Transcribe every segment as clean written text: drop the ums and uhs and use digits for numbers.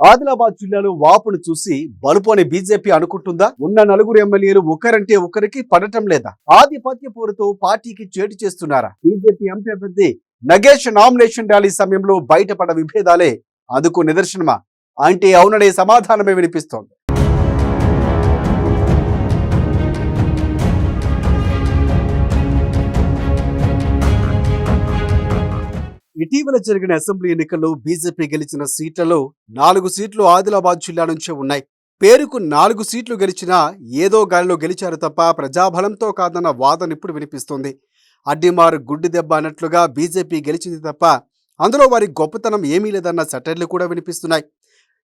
ఆదిలాబాద్ జిల్లాలో వాపును చూసి బలుపు అని బీజేపీ అనుకుంటుందా? ఉన్న నలుగురు ఎమ్మెల్యేలు ఒకరంటే ఒకరికి పడటం లేదా? ఆధిపత్య పోరుతో పార్టీకి చేటు చేస్తున్నారా? బీజేపీ ఎంపీ అభ్యర్థి నగేష్ నామినేషన్ ర్యాలీ సమయంలో బయటపడ్డ విభేదాలే అందుకు నిదర్శనమా అంటే అవుననే సమాధానమే వినిపిస్తోంది. ఇటీవల జరిగిన అసెంబ్లీ ఎన్నికల్లో బీజేపీ గెలిచిన సీట్లలో 4 సీట్లు ఆదిలాబాద్ జిల్లా నుంచే ఉన్నాయి. పేరుకు 4 సీట్లు గెలిచినా ఏదో గాలిలో గెలిచారు తప్ప ప్రజాబలంతో కాదన్న వాదన ఇప్పుడు వినిపిస్తోంది. అడ్డిమారు గుడ్డి దెబ్బ అన్నట్లుగా బీజేపీ గెలిచింది తప్ప అందులో వారి గొప్పతనం ఏమీ లేదన్న సెటైర్లు కూడా వినిపిస్తున్నాయి.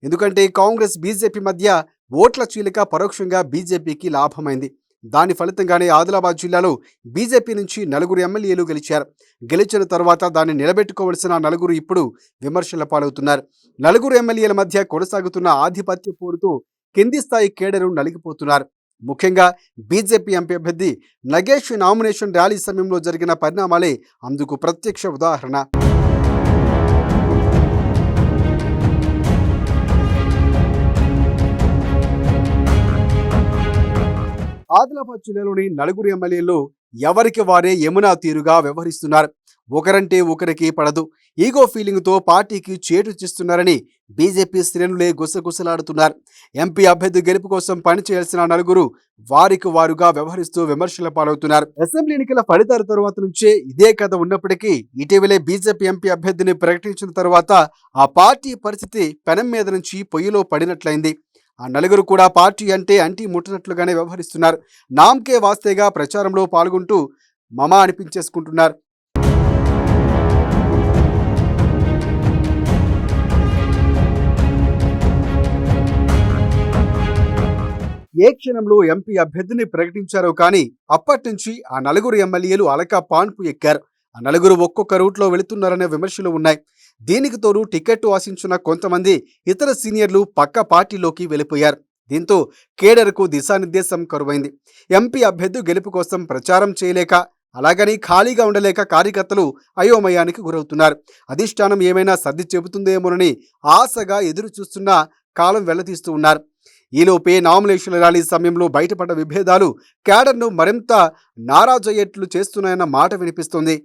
ఎందుకంటే కాంగ్రెస్ బీజేపీ మధ్య ఓట్ల చీలిక పరోక్షంగా బీజేపీకి లాభమైంది. దాని ఫలితంగానే ఆదిలాబాద్ జిల్లాలో బీజేపీ నుంచి 4 ఎమ్మెల్యేలు గెలిచారు. గెలిచిన తర్వాత దాన్ని నిలబెట్టుకోవలసిన 4 ఇప్పుడు విమర్శల పాలవుతున్నారు. 4 ఎమ్మెల్యేల మధ్య కొనసాగుతున్న ఆధిపత్య పోరుతో కింది స్థాయి కేడరు నలిగిపోతున్నారు. ముఖ్యంగా బీజేపీ ఎంపీ అభ్యర్థి నగేష్ నామినేషన్ ర్యాలీ సమయంలో జరిగిన పరిణామాలే అందుకు ప్రత్యక్ష ఉదాహరణ. ఆదిలాబాద్ జిల్లాలోని 4 ఎమ్మెల్యేలు ఎవరికి వారే యమునా తీరుగా వ్యవహరిస్తున్నారు. ఒకరంటే ఒకరికి పడదు. ఈగో ఫీలింగ్తో పార్టీకి చేటు చేస్తున్నారని బీజేపీ శ్రేణులే గుసగుసలాడుతున్నారు. ఎంపీ అభ్యర్థి గెలుపు కోసం పనిచేయాల్సిన 4 వారికి వారుగా వ్యవహరిస్తూ విమర్శల పాలవుతున్నారు. అసెంబ్లీ ఎన్నికల ఫలితాల తరువాత నుంచే ఇదే కథ ఉన్నప్పటికీ ఇటీవలే బీజేపీ ఎంపీ అభ్యర్థిని ప్రకటించిన తర్వాత ఆ పార్టీ పరిస్థితి పెనం మీద నుంచి పొయ్యిలో పడినట్లయింది. ఆ 4 కూడా పార్టీ అంటే అంటి ముట్టనట్లుగానే వ్యవహరిస్తున్నారు. నామ్కే వాస్తేగా ప్రచారంలో పాల్గొంటూ మమా అనిపించేసుకుంటున్నారు. ఏ క్షణంలో ఎంపీ అభ్యర్థిని ప్రకటించారో కానీ అప్పటి నుంచి ఆ 4 ఎమ్మెల్యేలు అలక పాన్పు ఎక్కారు. ఆ 4 ఒక్కొక్క రూట్లో వెళుతున్నారనే విమర్శలు ఉన్నాయి. దీనికి తోడు టికెట్ ఆశించిన కొంతమంది ఇతర సీనియర్లు పక్క పార్టీలోకి వెళ్ళిపోయారు. దీంతో కేడర్కు దిశానిర్దేశం కరువైంది. ఎంపీ అభ్యర్థి గెలుపు కోసం ప్రచారం చేయలేక అలాగని ఖాళీగా ఉండలేక కార్యకర్తలు అయోమయానికి గురవుతున్నారు. అధిష్టానం ఏమైనా సర్ది చెబుతుందేమోనని ఆశగా ఎదురు చూస్తున్న కాలం వెళ్లతీస్తూ ఉన్నారు. ఈలోపే నామినేషన్ ర్యాలీ సమయంలో బయటపడ్డ విభేదాలు కేడర్ను మరింత నారాజయ్యేట్లు చేస్తున్నాయన్న మాట వినిపిస్తోంది.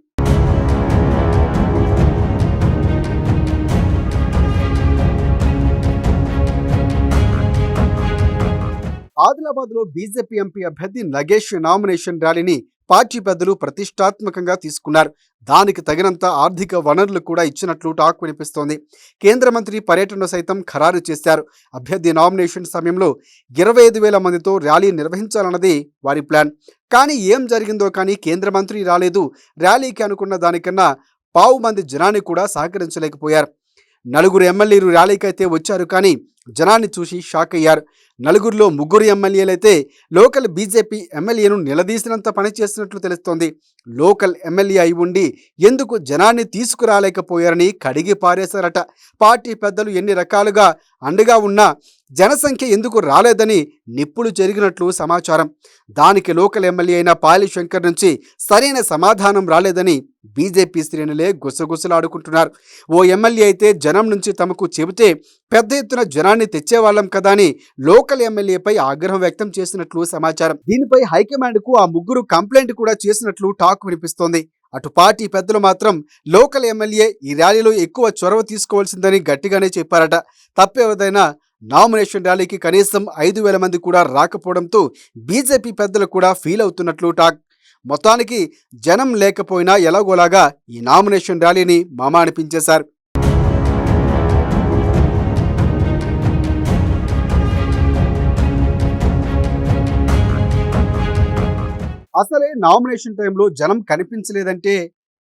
ఆదిలాబాద్ లో బీజేపీ ఎంపీ అభ్యర్థి నగేష్ నామినేషన్ ర్యాలీని పార్టీ పెద్దలు ప్రతిష్టాత్మకంగా తీసుకున్నారు. దానికి తగినంత ఆర్థిక వనరులు కూడా ఇచ్చినట్లు టాక్ వినిపిస్తోంది. కేంద్ర మంత్రి పర్యటన సైతం ఖరారు చేశారు. అభ్యర్థి నామినేషన్ సమయంలో 25,000 మందితో ర్యాలీ నిర్వహించాలన్నది వారి ప్లాన్. కానీ ఏం జరిగిందో కానీ కేంద్ర మంత్రి రాలేదు. ర్యాలీకి అనుకున్న దానికన్నా 1,000 మంది జనాన్ని కూడా సహకరించలేకపోయారు. 4 ఎమ్మెల్యేలు ర్యాలీకి అయితే వచ్చారు కానీ జనాన్ని చూసి షాక్ అయ్యారు. 4 3 ఎమ్మెల్యేలైతే లోకల్ బీజేపీ ఎమ్మెల్యేను నిలదీసినంత పని చేస్తున్నట్లు తెలుస్తోంది. లోకల్ ఎమ్మెల్యే అయి ఉండి ఎందుకు జనాన్ని తీసుకురాలేకపోయారని కడిగి పారేశారట. పార్టీ పెద్దలు ఎన్ని రకాలుగా అండగా ఉన్నా జనసంఖ్య ఎందుకు రాలేదని నిప్పులు చెరిగినట్లు సమాచారం. దానికి లోకల్ ఎమ్మెల్యే అయిన పాయల్ శంకర్ నుంచి సరైన సమాధానం రాలేదని బీజేపీ శ్రేణులే గుసగుసలాడుకుంటున్నారు. ఓ ఎమ్మెల్యే అయితే జనం నుంచి తమకు చెబితే పెద్ద ఎత్తున జనాన్ని తెచ్చేవాళ్ళం కదా అని లోకల్ ఎమ్మెల్యేపై ఆగ్రహం వ్యక్తం చేసినట్లు సమాచారం. దీనిపై హైకమాండ్కు ఆ 3 కంప్లైంట్ కూడా చేసినట్లు టాక్ వినిపిస్తోంది. అటు పార్టీ పెద్దలు మాత్రం లోకల్ ఎమ్మెల్యే ఈ ర్యాలీలో ఎక్కువ చొరవ తీసుకోవాల్సిందని గట్టిగానే చెప్పారట. తప్పెవరైనా నామినేషన్ ర్యాలీకి కనీసం 5,000 మంది కూడా రాకపోవడంతో బీజేపీ పెద్దలు కూడా ఫీల్ అవుతున్నట్లు టాక్. మొత్తానికి జనం లేకపోయినా ఎలాగోలాగా ఈ నామినేషన్ ర్యాలీని మామా అనిపించేశారు. అసలే నామినేషన్ టైంలో జనం కనిపించలేదంటే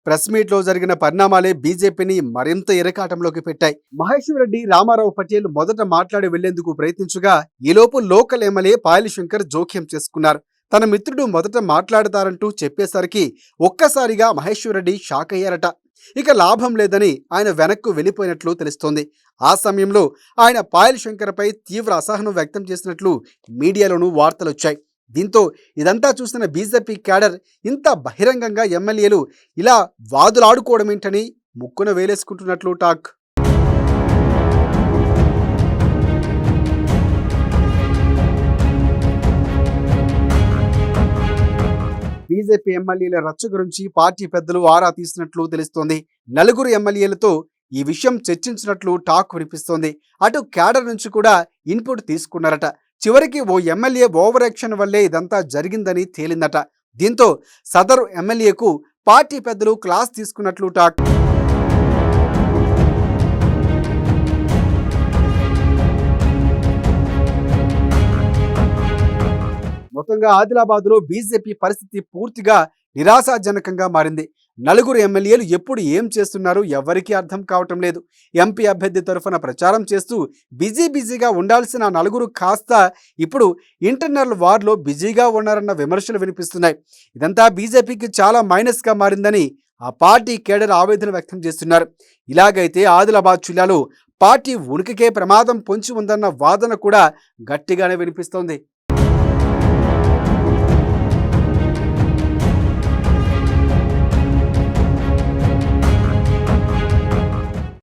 ప్రెస్ మీట్ లో జరిగిన పరిణామాలే బీజేపీని మరింత ఇరకాటంలోకి పెట్టాయి. మహేశ్వర్ రెడ్డి, రామారావు పటేల్ మొదట మాట్లాడి వెళ్లేందుకు ప్రయత్నించగా ఈలోపు లోకల్ ఎమ్మెల్యే పాయల్ శంకర్ జోక్యం చేసుకున్నారు. తన మిత్రుడు మొదట మాట్లాడతారంటూ చెప్పేసరికి ఒక్కసారిగా మహేశ్వర్ రెడ్డి షాక్ అయ్యారట. ఇక లాభం లేదని ఆయన వెనక్కు వెళ్ళిపోయినట్లు తెలుస్తోంది. ఆ సమయంలో ఆయన పాయల్ శంకర్పై తీవ్ర అసహనం వ్యక్తం చేసినట్లు మీడియాలోనూ వార్తలొచ్చాయి. దీంతో ఇదంతా చూసిన బీజేపీ క్యాడర్ ఇంత బహిరంగంగా ఎమ్మెల్యేలు ఇలా వాదులాడుకోవడమేంటని ముక్కున వేలేసుకుంటున్నట్లు టాక్. బీజేపీ ఎమ్మెల్యేల రచ్చ గురించి పార్టీ పెద్దలు ఆరా తీసినట్లు తెలుస్తోంది. నలుగురు ఎమ్మెల్యేలతో ఈ విషయం చర్చించినట్లు టాక్ వినిపిస్తోంది. అటు క్యాడర్ నుంచి కూడా ఇన్పుట్ తీసుకున్నారట. చివరికి ఓ ఎమ్మెల్యే ఓవర్ యాక్షన్ వల్లే ఇదంతా జరిగిందని తేలిందట. దీంతో సదరు ఎమ్మెల్యేకు పార్టీ పెద్దలు క్లాస్ తీసుకున్నట్లు టాక్. మొత్తంగా ఆదిలాబాద్లో బీజేపీ పరిస్థితి పూర్తిగా నిరాశాజనకంగా మారింది. నలుగురు ఎమ్మెల్యేలు ఎప్పుడు ఏం చేస్తున్నారు ఎవరికీ అర్థం కావటం లేదు. ఎంపీ అభ్యర్థి తరఫున ప్రచారం చేస్తూ బిజీగా ఉండాల్సిన నలుగురు కాస్త ఇప్పుడు ఇంటర్నల్ వార్లో బిజీగా ఉన్నారన్న విమర్శలు వినిపిస్తున్నాయి. ఇదంతా బీజేపీకి చాలా మైనస్గా మారిందని ఆ పార్టీ కేడర్ ఆవేదన వ్యక్తం చేస్తున్నారు. ఇలాగైతే ఆదిలాబాద్ జిల్లాలో పార్టీ ఉనికికే ప్రమాదం పొంచి ఉందన్న వాదన కూడా గట్టిగానే వినిపిస్తోంది.